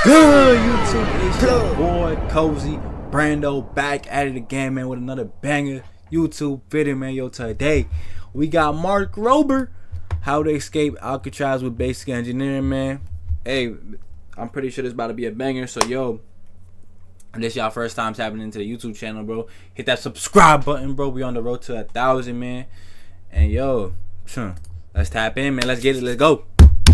Good YouTube, it's your boy CozyBrando back at it again, man, with another banger YouTube video, man. Yo, today we got Mark Rober, how to escape Alcatraz with basic engineering, man. Hey, I'm pretty sure this about to be a banger. So yo, if this y'all first time tapping into the YouTube channel, bro, hit that subscribe button, bro. We on the road to 1,000, man. And yo, let's tap in, man. Let's get it. Let's go.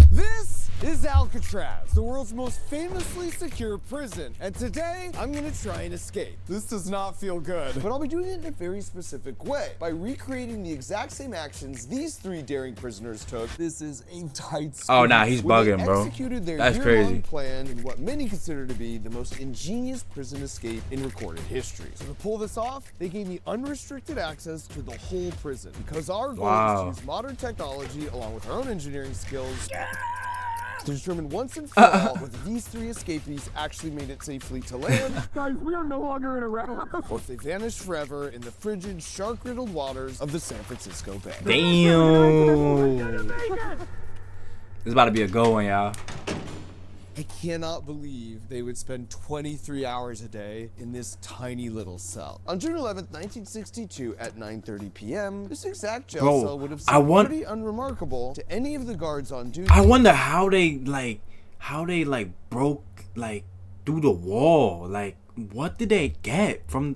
This is Alcatraz, the world's most famously secure prison. And today, I'm gonna try and escape. This does not feel good, but I'll be doing it in a very specific way, by recreating the exact same actions these three daring prisoners took. This is a tight squeeze. Oh, nah, he's bugging, bro. Executed their That's year-long crazy. plan in what many consider to be the most ingenious prison escape in recorded history. So to pull this off, they gave me unrestricted access to the whole prison, because our goal is to use modern technology along with our own engineering skills to determine once and for all whether these three escapees actually made it safely to land. Guys, we are no longer in a round. Or if they vanished forever in the frigid, shark-riddled waters of the San Francisco Bay. Damn. This is about to be a good one, y'all. I cannot believe they would spend 23 hours a day in this tiny little cell. On June 11th, 1962 at 9:30 p.m., this exact jail cell would have seemed pretty unremarkable to any of the guards on duty. I wonder how they broke through the wall. Like, what did they get from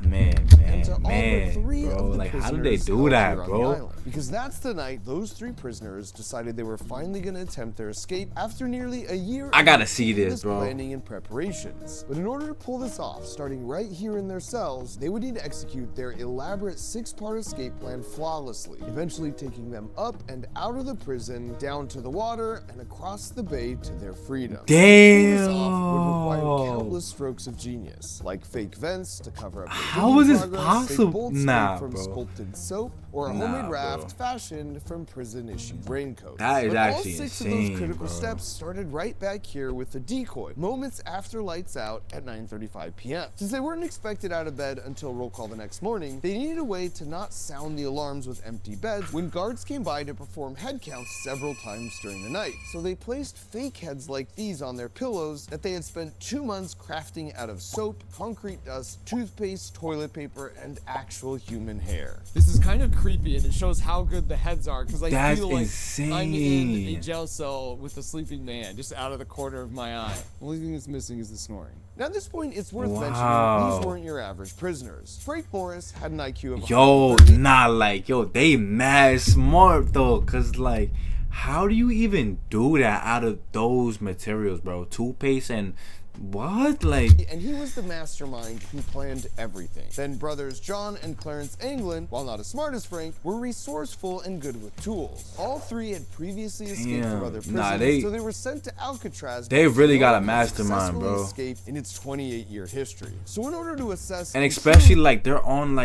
man, bro, like, how did they do that, bro? Because that's the night those three prisoners decided they were finally going to attempt their escape after nearly a year. I gotta see this, bro. Planning and preparations. But in order to pull this off, starting right here in their cells, they would need to execute their elaborate 6-part escape plan flawlessly, eventually taking them up and out of the prison, down to the water, and across the bay to their freedom. Damn. This off would require countless strokes of genius, like fake vents to cover up. How is this possible? Nah, bro. From sculpted soap or a homemade raft fashioned from prison-issued raincoats. That is actually all 6 insane, of those critical bro. steps started right back here with the decoy, moments after lights out at 9:35 p.m. Since they weren't expected out of bed until roll call the next morning, they needed a way to not sound the alarms with empty beds when guards came by to perform head counts several times during the night. So they placed fake heads like these on their pillows that they had spent 2 months crafting out of soap, concrete dust, toothpaste, toilet paper, and actual human hair. This is kind of creepy, and it shows how good the heads are, because I feel like I'm in a jail cell with a sleeping man just out of the corner of my eye. The only thing that's missing is the snoring. Now at this point, it's worth mentioning these weren't your average prisoners. Frank Morris had an IQ of they mad smart though, cause like, how do you even do that out of those materials, bro? Toothpaste and what? And he was the mastermind who planned everything. Then brothers John and Clarence Anglin, while not as smart as Frank, were resourceful and good with tools. All three had previously escaped from other prisons, so they were sent to Alcatraz. They really got a mastermind, bro. Escape in its 28-year history. So in order to assess, and especially they're on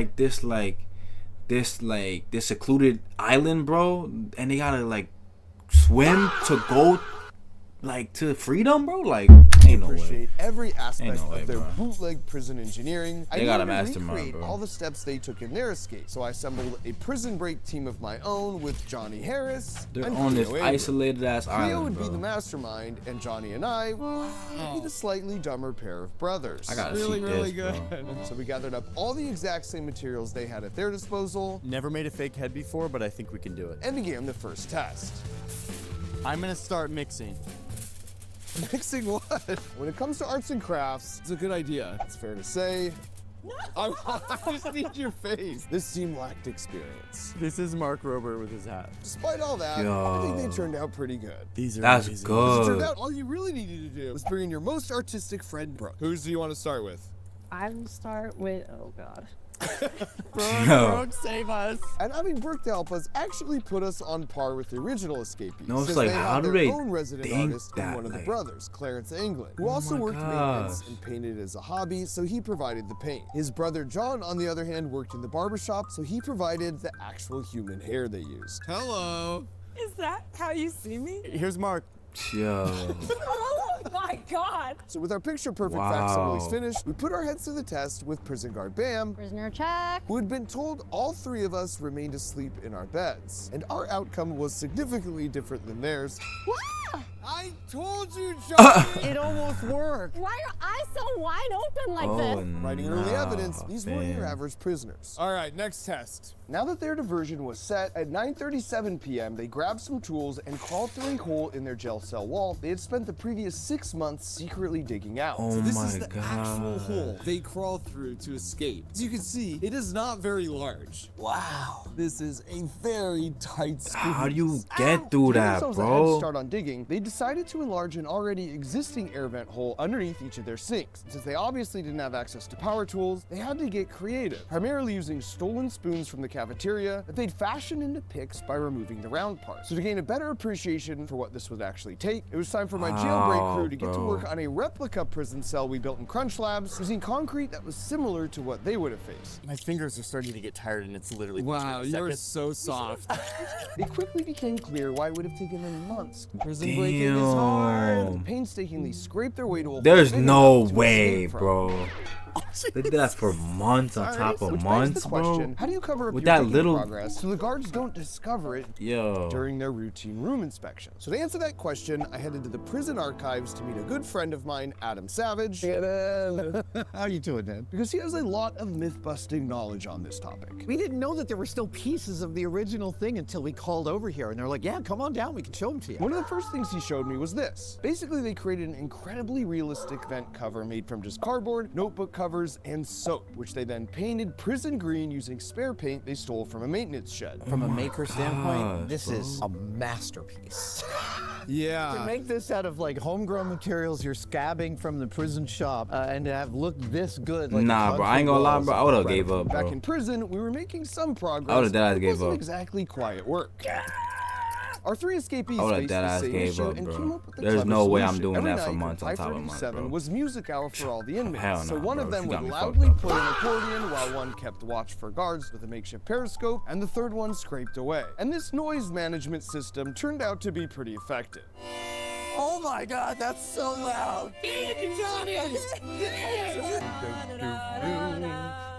this secluded island, bro, and they gotta swim to go to freedom, bro. Ain't no way. Every aspect of their bootleg prison engineering. They got a mastermind, bro. All the steps they took in their escape. So I assembled a prison break team of my own with Johnny Harris. They're on this isolated ass island, Cleo would bro. be the mastermind, and Johnny and I would be the slightly dumber pair of brothers. I gotta really see this, good. So we gathered up all the exact same materials they had at their disposal. Never made a fake head before, but I think we can do it. And began the first test. I'm gonna start mixing. Mixing what? When it comes to arts and crafts, it's a good idea. It's fair to say. I just need your face. This team lacked experience. This is Mark Rober with his hat. Despite all that, I think they turned out pretty good. That's It good. turned out all you really needed to do was bring in your most artistic friend, Brooke. Whose do you want to start with? I will start with, oh God. Brooke, save us. And having Brooke to help us actually put us on par with the original escapees. No, it's since how do their they own resident think artist that? in one of the brothers, Clarence Anglin, who also worked maintenance and painted as a hobby, so he provided the paint. His brother John, on the other hand, worked in the barbershop, so he provided the actual human hair they used. Hello. Is that how you see me? Here's Mark. Yo. Oh my God. So with our picture-perfect facsimiles finished, we put our heads to the test with prison guard Bam, Prisoner check. who had been told all three of us remained asleep in our beds. And our outcome was significantly different than theirs. I told you, Johnny. It almost worked. Why are eyes so wide open like this? Writing early evidence, these weren't your average prisoners. All right, next test. Now that their diversion was set, at 9:37 p.m., they grabbed some tools and crawled through a hole in their jail cell wall they had spent the previous 6 months secretly digging out. Oh So this my is the God. actual hole they crawled through to escape. As you can see, it is not very large. Wow, this is a very tight squeeze. How do you get through To give that, themselves ahead to bro? start on digging, they decided to enlarge an already existing air vent hole underneath each of their sinks. Since they obviously didn't have access to power tools, they had to get creative, primarily using stolen spoons from the cafeteria that they'd fashioned into picks by removing the round parts. So to gain a better appreciation for what this would actually take, it was time for my jailbreak crew to get to work on a replica prison cell we built in Crunch Labs using concrete that was similar to what they would have faced. My fingers are starting to get tired and it's literally Wow, 2 you're seconds. so soft. It quickly became clear why it would have taken them months. Prison breaking is hard. Damn. Painstakingly scrape their way to a There's hole big no enough to way, escape from. bro. They did that for months on top of Which begs months, the bro. question, how do you cover up With your that digging little- progress so the guards don't discover it Yo. during their routine room inspection? So to answer that question, I headed to the prison archives to meet a good friend of mine, Adam Savage, How you doing, Dad? because he has a lot of myth-busting knowledge on this topic. We didn't know that there were still pieces of the original thing until we called over here, and they're like, yeah, come on down, we can show them to you. One of the first things he showed me was this. Basically, they created an incredibly realistic vent cover made from just cardboard, notebook covers, and soap, which they then painted prison green using spare paint they stole from a maintenance shed. From a maker standpoint, gosh, this is a masterpiece. To Yeah. make this out of like homegrown materials you're scabbing from the prison shop and to have looked this good. Like Nah, bro, I ain't gonna lie, bro. I would have gave up, Back bro. in prison, we were making some progress. I would've deadass but it gave wasn't up. exactly quiet work. Our three escapees I would've faced the deadass same gave issue up, and bro. came up with the There's clever no way I'm solution. doing Every that for night, months on top of months, 5:37 bro. was music hour for all the inmates. Hell So nah, one of bro. them You would got me loudly fucked up, play bro. an accordion while one kept watch for guards with a makeshift periscope, and the third one scraped away. And this noise management system turned out to be pretty effective. Oh my God, that's so loud.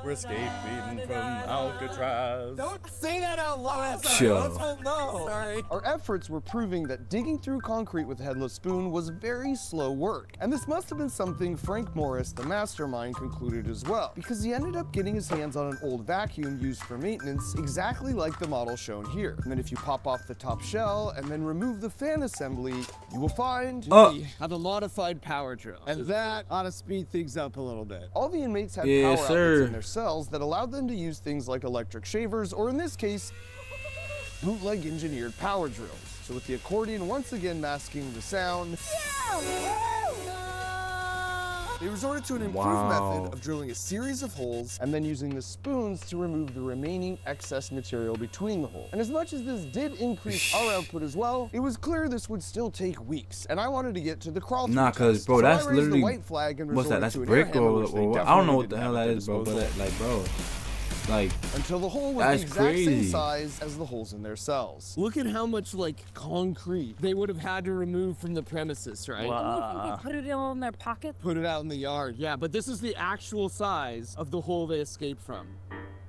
We're escaping from Alcatraz. Don't say that out loud. Chill. No. Sorry. Our efforts were proving that digging through concrete with a headless spoon was very slow work. And this must have been something Frank Morris, the mastermind, concluded as well, because he ended up getting his hands on an old vacuum used for maintenance, exactly like the model shown here. And then if you pop off the top shell and then remove the fan assembly, you will find We have a modified power drill, and that ought to speed things up a little bit. all the inmates had Yes, power sir. outlets in their cells that allowed them to use things like electric shavers, or in this case, bootleg engineered power drills. So with the accordion once again masking the sound, they resorted to an improved Wow. method of drilling a series of holes and then using the spoons to remove the remaining excess material between the holes. And as much as this did increase our output as well, it was clear this would still take weeks, and I wanted to get to the crawl through Nah, cause test. bro, So I that's raised the literally white flag and what's that? resorted That's to an brick air hammer, or, which they I don't know definitely what the didn't hell have that at is, bro. But their like, bro, like until the hole was That's the exact same crazy. size as the holes in their cells. Look at how much like concrete they would have had to remove from the premises, right? They put it all in their pocket. Put it out in the yard. Yeah, but this is the actual size of the hole they escaped from.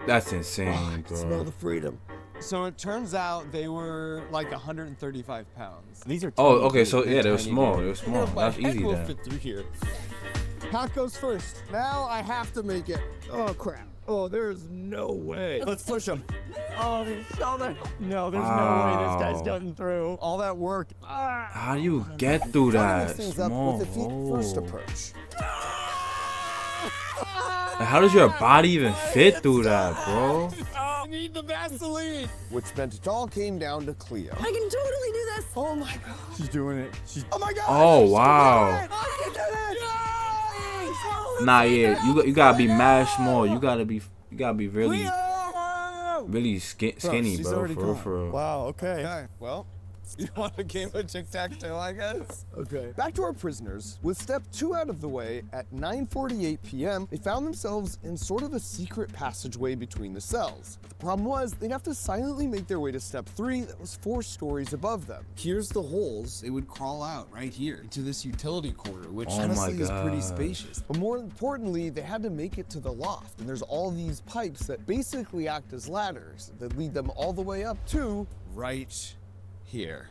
that's insane, bro. the freedom. So it turns out they were like 135 pounds. These are Oh, tiny okay, so dudes. yeah, they were Tiny small. They dudes. were small. That's easy We'll then. fit through here. Pat goes first. Now I have to make it. Oh crap. Oh, there's no way. Let's push them. Oh, shoulder. No, there's no way this guy's Wow. gotten through. All that work. How do you get through Starting that these things up small with a feet first hole? approach. Like, how does your body even fit through that, bro? I need the Vaseline. Which meant it all came down to Cleo. I can totally do this. Oh my god. She's doing it. She's. Oh my god. Oh wow. I can do it. Nah, yeah, you gotta be mad small. You gotta be really skinny, she's bro. already For real, gone. for real. Wow. Okay. Okay, well, You want a game of tic-tac-toe, I guess? Okay. back to our prisoners. With step 2 out of the way, at 9:48 p.m., they found themselves in sort of a secret passageway between the cells. But the problem was, they'd have to silently make their way to step 3 that was 4 stories above them. Here's the holes. They would crawl out right here into this utility corridor, which Oh my honestly is pretty God. spacious. But more importantly, they had to make it to the loft, and there's all these pipes that basically act as ladders that lead them all the way up to Right here.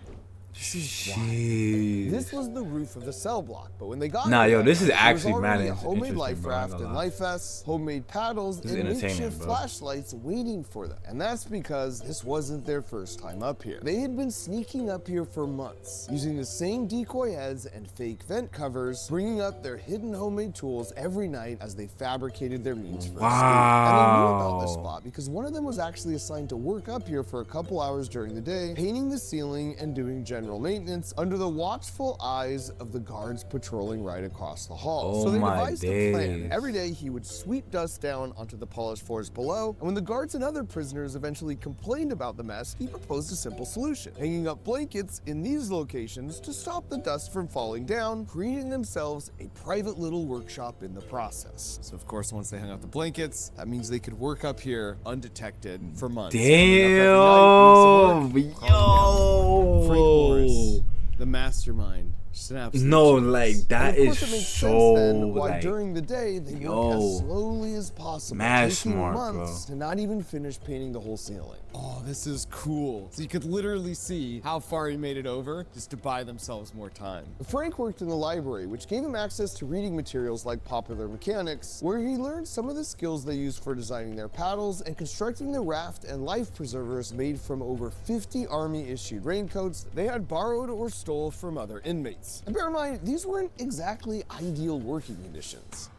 Jeez. This was the roof of the cell block, but when they got Nah, yo, there, this is there was actually already mad a homemade interesting, life bro, I ain't raft gonna and lie. life vests, homemade paddles, This is and entertainment, makeshift bro. flashlights waiting for them. And that's because this wasn't their first time up here. They had been sneaking up here for months, using the same decoy heads and fake vent covers, bringing up their hidden homemade tools every night as they fabricated their means for escape. And they knew about this spot because one of them was actually assigned to work up here for a couple hours during the day, painting the ceiling and doing general maintenance under the watchful eyes of the guards patrolling right across the hall. Oh So they my devised a plan. days. Every day he would sweep dust down onto the polished floors below, and when the guards and other prisoners eventually complained about the mess, he proposed a simple solution: hanging up blankets in these locations to stop the dust from falling down, creating themselves a private little workshop in the process. So of course, once they hung up the blankets, that means they could work up here undetected for months. Damn, Frank yo. Morris, the mastermind. Just an absolute No, genius. like, that And of is course it makes so, sense then why like, during the day they work yo, as slowly as possible, mad taking smart, months to not even finish painting the whole ceiling. Oh, this is cool. So you could literally see how far he made it over just to buy themselves more time. Frank worked in the library, which gave him access to reading materials like Popular Mechanics, where he learned some of the skills they used for designing their paddles and constructing the raft and life preservers made from over 50 Army-issued raincoats they had borrowed or stole from other inmates. And bear in mind, these weren't exactly ideal working conditions.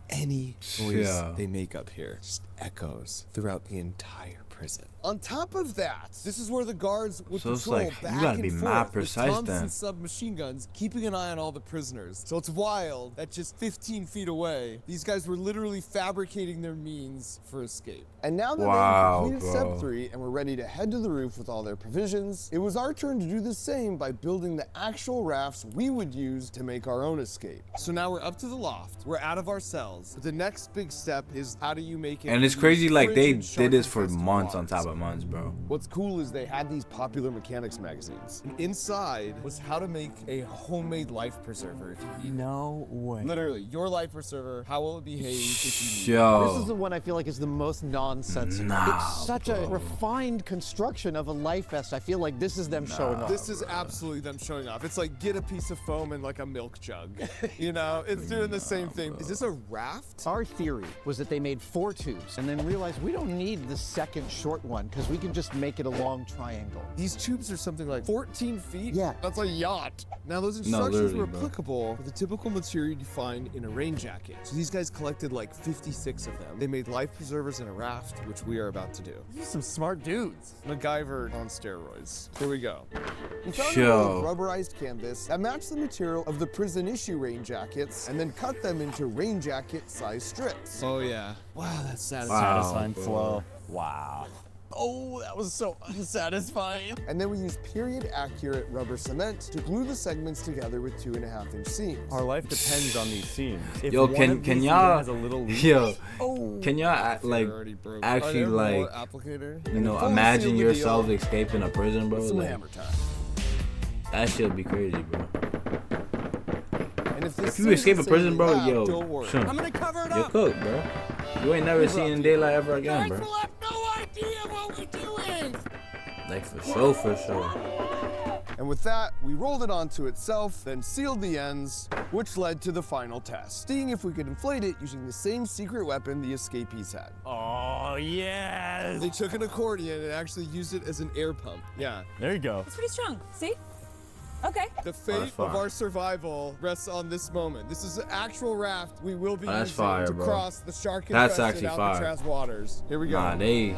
Any noise they make up here just echoes throughout the entire prison. On top of that, this is where the guards would So it's patrol like, you back gotta and be forth mad with precise Thompson then. submachine guns, keeping an eye on all the prisoners. So it's wild that just 15 feet away, these guys were literally fabricating their means for escape. And now that Wow, they had completed bro. step 3 and were ready to head to the roof with all their provisions, it was our turn to do the same by building the actual rafts we would use to make our own escape. So now we're up to the loft, we're out of our cells. But the next big step is how do you make it? And it's through crazy, like, fridge they and did this for shark-infested months on walls. top of months, bro. What's cool is they had these Popular Mechanics magazines. And inside was how to make a homemade life preserver. If you need. No way. Literally, your life preserver, how will it behave if you need. This is the Yo. one I feel like is the most nonsensical. Nah, It's such a refined construction of a life vest. I feel like this is them showing off. This is absolutely them showing off. It's like get a piece of foam and like a milk jug. You know, it's doing the same thing. Is this a raft? Our theory was that they made 4 tubes and then realized we don't need the second short one because we can just make it a long triangle. These tubes are something like 14 feet? Yeah. That's a yacht. Now, those No, instructions were literally, bro. applicable for the typical material you find in a rain jacket. So these guys collected like 56 of them. They made life preservers in a raft, which we are about to do. These are some smart dudes. MacGyver on steroids. Here we go. We found a roll of rubberized canvas that matched the material of the prison issue rain jackets and then cut them into rain jacket size strips. Oh, yeah. Wow, that's Satisfying flow. Wow. Oh, that was so unsatisfying. And then we used period accurate rubber cement to glue the segments together with 2.5-inch seams. Our life depends on these seams. If Yo, one can of these y'all, has a little leak, yo, Oh. can y'all like Already broke. actually Are there more like, applicator? you know, fully imagine seal the yourselves deal escaping a prison, bro? Some Like, hammer time. that shit be crazy, bro. And if, this If you escape a seems prison, bro, insanely loud, yo, don't worry. son, I'm gonna cover it you're up. cooked, bro. You ain't never seen daylight ever again, bro. I have no idea what we're doing. Like, for sure, for sure. And with that, we rolled it onto itself, then sealed the ends, which led to the final test, seeing if we could inflate it using the same secret weapon the escapees had. Oh, yes. They took an accordion and actually used it as an air pump. Yeah. There you go. It's pretty strong. See? Okay. The fate of fire. our survival rests on this moment. This is an actual raft we will be That's using fire, to bro. cross the That's shark-infested actually fire. Alcatraz waters. Here we go. Nah, they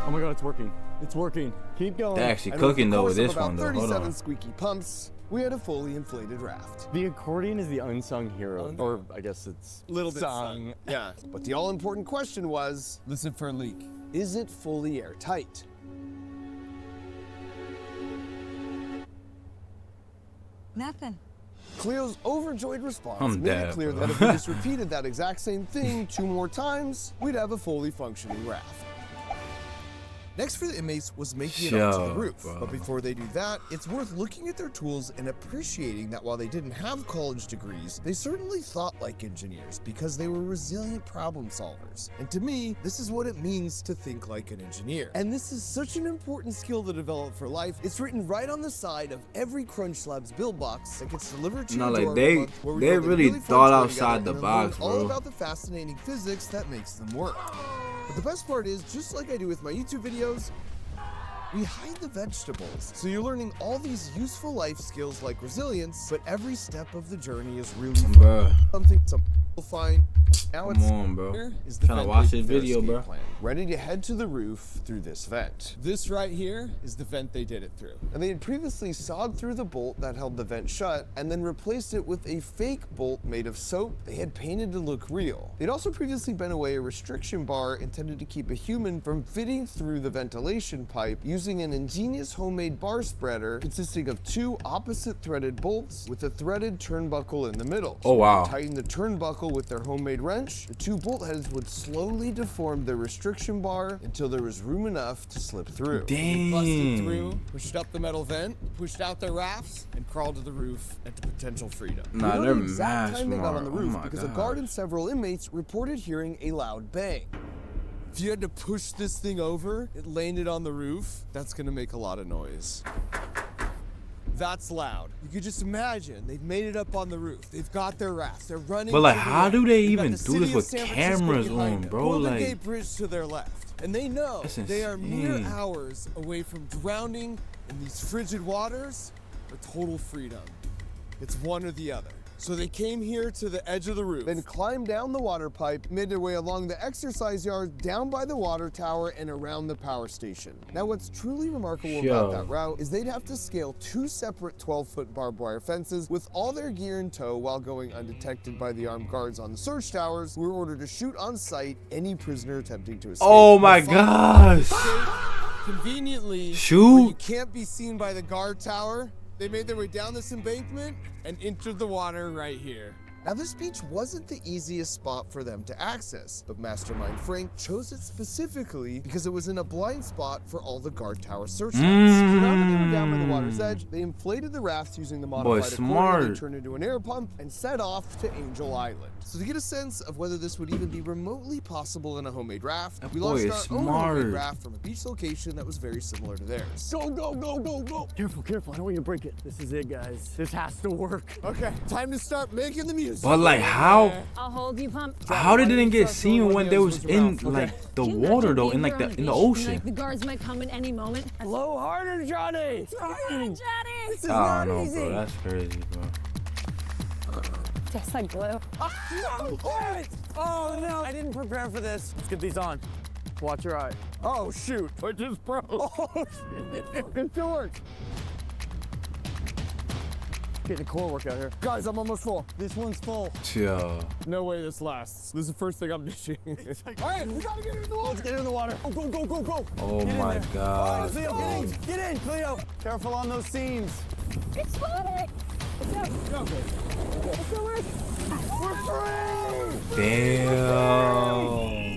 Oh my God, it's working. It's working. Keep going. actually And with cooking the though course with of this about one though. Hold 37 on. squeaky pumps, we had a fully inflated raft. The accordion is the unsung hero, or I guess it's Little bit sung. Yeah. But the all-important question was, Listen for a leak. is it fully airtight? Nothing. Cleo's overjoyed response I'm made it dead, clear bro. that if we just repeated that exact same thing 2 more times, we'd have a fully functioning raft. Next for the inmates was making it onto the roof. Bro. But before they do that, it's worth looking at their tools and appreciating that while they didn't have college degrees, they certainly thought like engineers because they were resilient problem solvers. And to me, this is what it means to think like an engineer. And this is such an important skill to develop for life. It's written right on the side of every Crunch Labs build box that gets delivered to your door every month, where we they build a really fun thought toy outside together the and box, learn all bro. about the fascinating physics that makes them work. But the best part is, just like I do with my YouTube videos, we hide the vegetables. So you're learning all these useful life skills like resilience, but every step of the journey is really Bruh. something some people find. Now Come on, bro. here is the Tryna vent watch leak this their video, escape bro. plan, ready to head to the roof through this vent. This right here is the vent they did it through. And they had previously sawed through the bolt that held the vent shut and then replaced it with a fake bolt made of soap they had painted to look real. They'd also previously bent away a restriction bar intended to keep a human from fitting through the ventilation pipe using an ingenious homemade bar spreader consisting of 2 opposite threaded bolts with a threaded turnbuckle in the middle. Oh, wow. They tighten the turnbuckle with their homemade wrench. The 2 bolt heads would slowly deform the restriction bar until there was room enough to slip through. Busted Dang. through, pushed up the metal vent, pushed out their rafts, and crawled to the roof and to potential freedom. We Nah, don't they're know the exact mad time they got smart. on the Oh roof my because a God. guard and several inmates reported hearing a loud bang. If you had to push this thing over, it landed on the roof, that's gonna make a lot of noise. That's loud. You could just imagine they've made it up on the roof. They've got their rafts. They're running. But, like, to the how right. do they They've got even the do city this of with San Francisco cameras behind on, them. bro? Golden Like- Gate Bridge to their left, and they know That's they are mere insane. hours away from drowning in these frigid waters or total freedom. It's one or the other. So they came here to the edge of the roof. Then climbed down the water pipe, made their way along the exercise yard, down by the water tower, and around the power station. Now, what's truly remarkable about that route is they'd have to scale 2 separate 12-foot barbed wire fences with all their gear in tow while going undetected by the armed guards on the search towers, who were ordered to shoot on sight any prisoner attempting to escape. Oh my gosh. Conveniently, Shoot. where you can't be seen by the guard tower, they made their way down this embankment and entered the water right here. Now, this beach wasn't the easiest spot for them to access, but Mastermind Frank chose it specifically because it was in a blind spot for all the guard tower searchlights. So now that they were down by the water's edge, they inflated the rafts using the modified accordion smart. they turned into an air pump and set off to Angel Island. So to get a sense of whether this would even be remotely possible in a homemade raft, we boy launched is our own homemade smart. raft from a beach location that was very similar to theirs. Go, go, go, go, go. Careful, careful. I don't want you to break it. This is it, guys. This has to work. Okay, time to start making the music. But, like, how I'll hold you, pump. they didn't get seen when they was in, like, the water, though, in, like, in the ocean? The guards might come at any moment. Blow harder, Johnny. Johnny! This is I not don't know, easy. bro. That's crazy, bro. Tastes like glue. Oh no! I didn't prepare for this. Let's get these on. Watch your eye. Oh shoot! I just broke. Oh, it still works. Getting a core workout here. Guys, I'm almost full. This one's full. Yeah. No way this lasts. This is the first thing I'm ditching. All right, we gotta get in the water. Let's get in the water. Oh, go, go, go, go. Oh my God. Cleo, get in. Get in, Cleo. Careful on those seams. It's funny! Damn.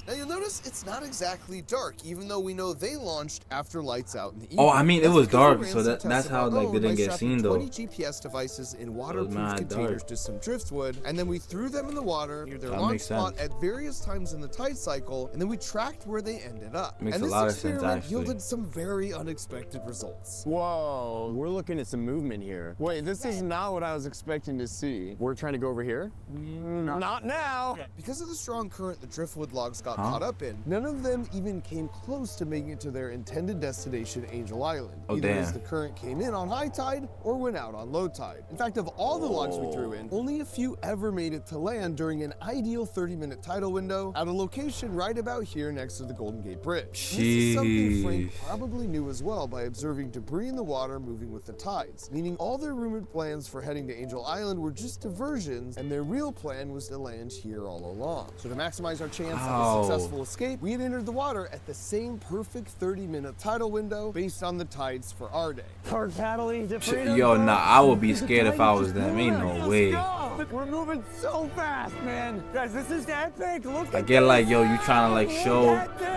Now you'll notice it's not exactly dark, even though we know they launched after lights out in the evening. Oh, I mean, it That's was because we dark, ran so some tests that's of how, our like, they own didn't by get strapping seen, though. 20 GPS devices in waterproof mad containers dark. to some driftwood, and then we threw them in the water near their That launch makes spot sense. at various times in the tide cycle, and then we tracked where they ended up. Makes and a this lot of sense, experiment actually. yielded some very unexpected results. Whoa. We're looking at some movement here. Wait, this is not what I was expecting to see. We're trying to go over here? Not now. Because of the strong current the driftwood logs got caught up in, none of them even came close to making it to their intended destination, Angel Island. Oh, either as damn. the current came in on high tide or went out on low tide. In fact, of all the logs we threw in, only a few ever made it to land during an ideal 30-minute tidal window at a location right about here next to the Golden Gate Bridge. This is something Frank Jeez. probably knew as well by observing debris in the water moving with the tides, meaning all their rumored plans for heading to Angel Island were just diversions, and their real plan was to land here all along. So to maximize our chance of a Ow. successful escape, we had entered the water at the same perfect 30-minute tidal window based on the tides for our day. Hard paddling to freedom. Yo, nah, I would be scared if I was them. Ain't no way. Go. We're moving so fast, man. Guys, this is epic. Look I at get this. like, yo, you trying to like show,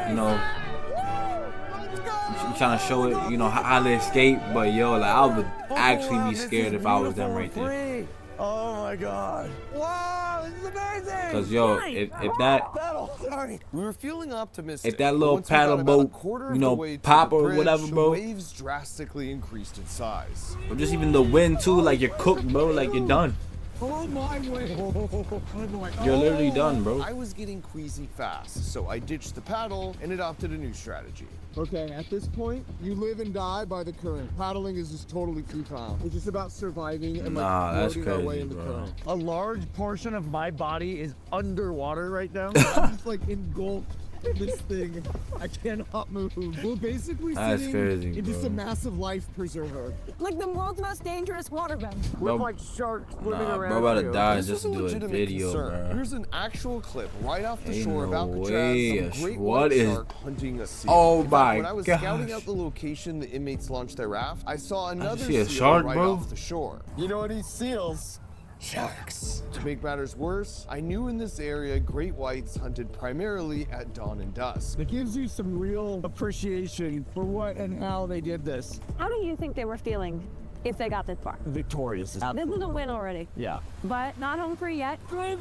you know, trying to show it, you know, how they escape. But yo, like I would actually be scared if I was them right there. Oh my god. Wow, this is amazing. Cause yo, if that We were feeling optimistic. if that but little once we got paddle about boat, a quarter you of know, the way to pop the or bridge, whatever, bro. The waves drastically increased in size. or just even the wind too, like you're cooked, bro. Like you're done. Oh my way. You're literally done, bro. I was getting queasy fast, so I ditched the paddle and adopted a new strategy. Okay, at this point, you live and die by the current. Paddling is just totally futile. It's just about surviving and Nah, that's floating our way crazy, in the bro. current. A large portion of my body is underwater right now. I'm just like engulfed in this thing. I cannot move. We're basically That's sitting crazy, in just bro. a massive life preserver. Like the world's most dangerous waterbend. Bro, With like sharks swimming nah, around. bro, about to you. die This just was to do a legitimate video, concern. bro. Here's an actual clip right off the Ain't shore of no Alcatraz way. of a great What white is- shark hunting a seal. Oh In fact, my when I was scouting gosh. out the location the inmates launched their raft, I saw another see a seal shark, right bro? off the shore. You know what he seals? Sharks. To make matters worse, I knew in this area great whites hunted primarily at dawn and dusk. It gives you some real appreciation for what and how they did this. How do you think they were feeling if they got this far? Victorious. This is a win already, Yeah. but not home free yet. Yo,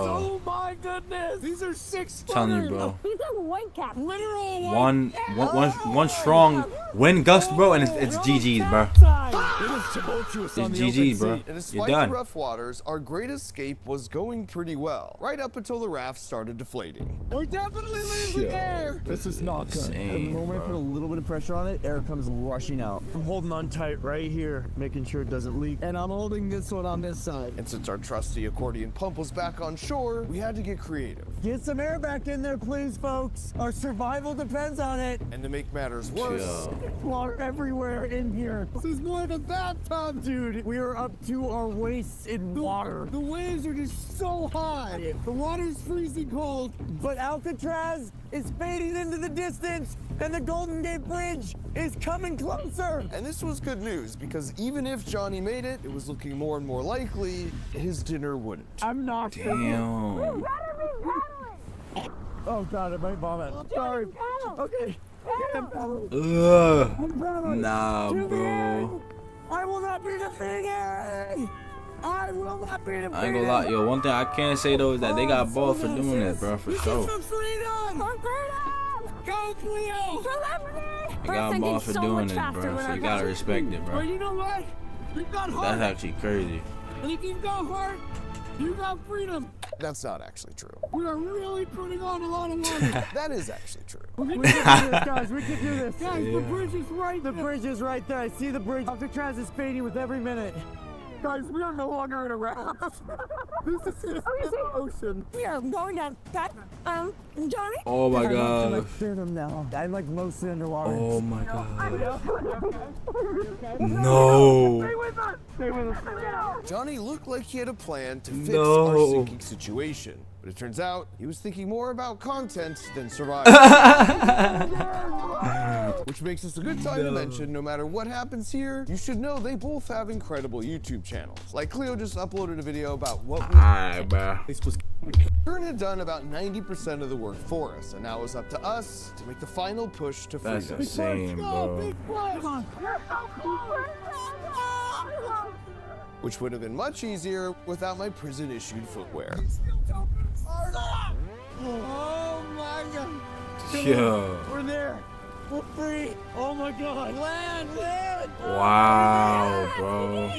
Oh my goodness! These are 6 telling you, bro. He's a white cap. Literal One strong wind gust, bro, and it's GG's, bro. It was tumultuous on It's the GG's, open bro. sea. And You're despite done. the rough waters, our great escape was going pretty well, right up until the raft started deflating. We're definitely losing Yo, air. This is not good. The insane, moment I put a bro. little bit of pressure on it, air comes rushing out. I'm holding on tight right here, making sure it doesn't leak. And I'm holding this one on this side. And since our trusty accordion pump was back on shore, we had to get creative. Get some air back in there, please, folks. Our survival depends on it. And to make matters worse, Yo. Water everywhere in here. This is more of a bathtub. Dude, we are up to our waists in water. The waves are just so high. The water's freezing cold. But Alcatraz is fading into the distance, and the Golden Gate Bridge is coming closer. and this was good news because even if Johnny made it, it was looking more and more likely his dinner wouldn't. I'm not. Damn. Oh God, I might vomit. Sorry. Okay. Ugh. Nah, bro. I will not be defeated. I will not be defeated. I ain't gonna lie, yo. One thing I can say though is that they got balls for doing this, bro, for sure. Go, Cleo! They got balls for doing this, bro. So you gotta respect it, But bro. you know what? You've got That's heart. actually crazy. And if you've got heart, you got freedom. That's not actually true. We are really putting on a lot of water. That is actually true. We can do this, guys. We can do this. Guys, the bridge is right The there. bridge is right there. I see the bridge. Alcatraz is fading with every minute. Guys, we are no longer in a raft. This is the ocean. We are going down. Johnny? Oh my I god. fear them now. I'm like mostly underwater. Oh my god. No. Johnny looked like he had a plan to fix No. our sinking situation. But it turns out he was thinking more about content than survival. Which makes this a good time to mention, no matter what happens here, you should know they both have incredible YouTube channels. Like Cleo just uploaded a video about what we Alright, bro. Kern had done about 90% of the work for us, and now it was up to us to make the final push to That's freedom. insane, bro. Which would have been much easier without my prison-issued footwear. Oh my god. Yo. We're there. We're free. Oh my God. Land, land. Wow, bro.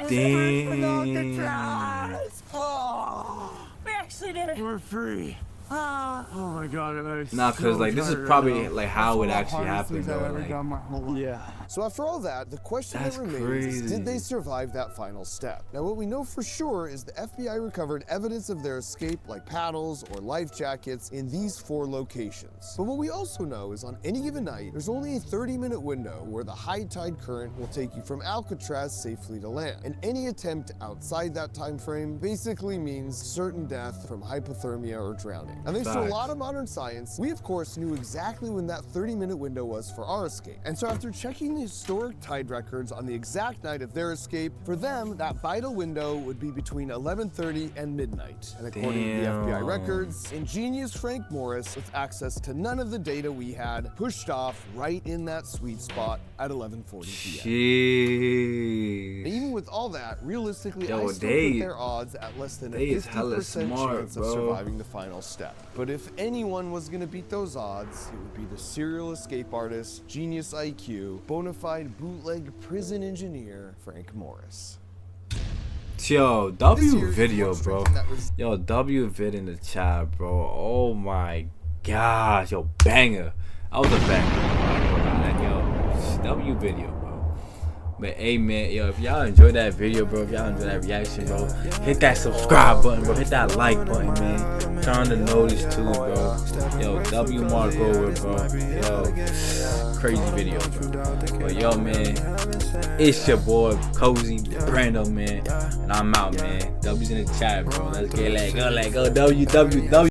Dang. Alcatraz. Oh, We actually did it. we're free. Oh my God. Nah, cause like this is probably like how it actually happened, though. Like, Yeah. So after all that, the question That's that remains is, crazy. did they survive that final step? Now what we know for sure is the FBI recovered evidence of their escape like paddles or life jackets in these 4 locations. But what we also know is on any given night, there's only a 30-minute window where the high tide current will take you from Alcatraz safely to land. And any attempt outside that time frame basically means certain death from hypothermia or drowning. And thanks to a Facts. lot of modern science, we of course knew exactly when that 30-minute window was for our escape. And so after checking the historic tide records on the exact night of their escape, for them, that vital window would be between 11:30 and midnight. And according to the FBI records, ingenious Frank Morris, with access to none of the data we had, pushed off right in that sweet spot at 11:40 p.m. Jeez. Even with all that, realistically, Yo, I still they- put their odds at less than a they is hella 50% smart, chance bro. of surviving the final step. But if anyone was gonna beat those odds, it would be the serial escape artist, genius IQ, bona fide bootleg prison engineer, Frank Morris. Yo, This W year, video, one bro. strength that was- Yo, W vid in the chat, bro. Oh my gosh, yo, banger. I was a banger. Yo, W video, bro. But hey, man, yo, if y'all enjoyed that video, bro, if y'all enjoyed that reaction, bro, hit that subscribe button, bro. Hit that like button, man. Turn on the notice too, bro. Yo, W Mark over, bro. Yo, crazy video, bro. But yo, man, it's your boy CozyBrando, man, and I'm out, man. W's in the chat, bro. Let's get let go, W.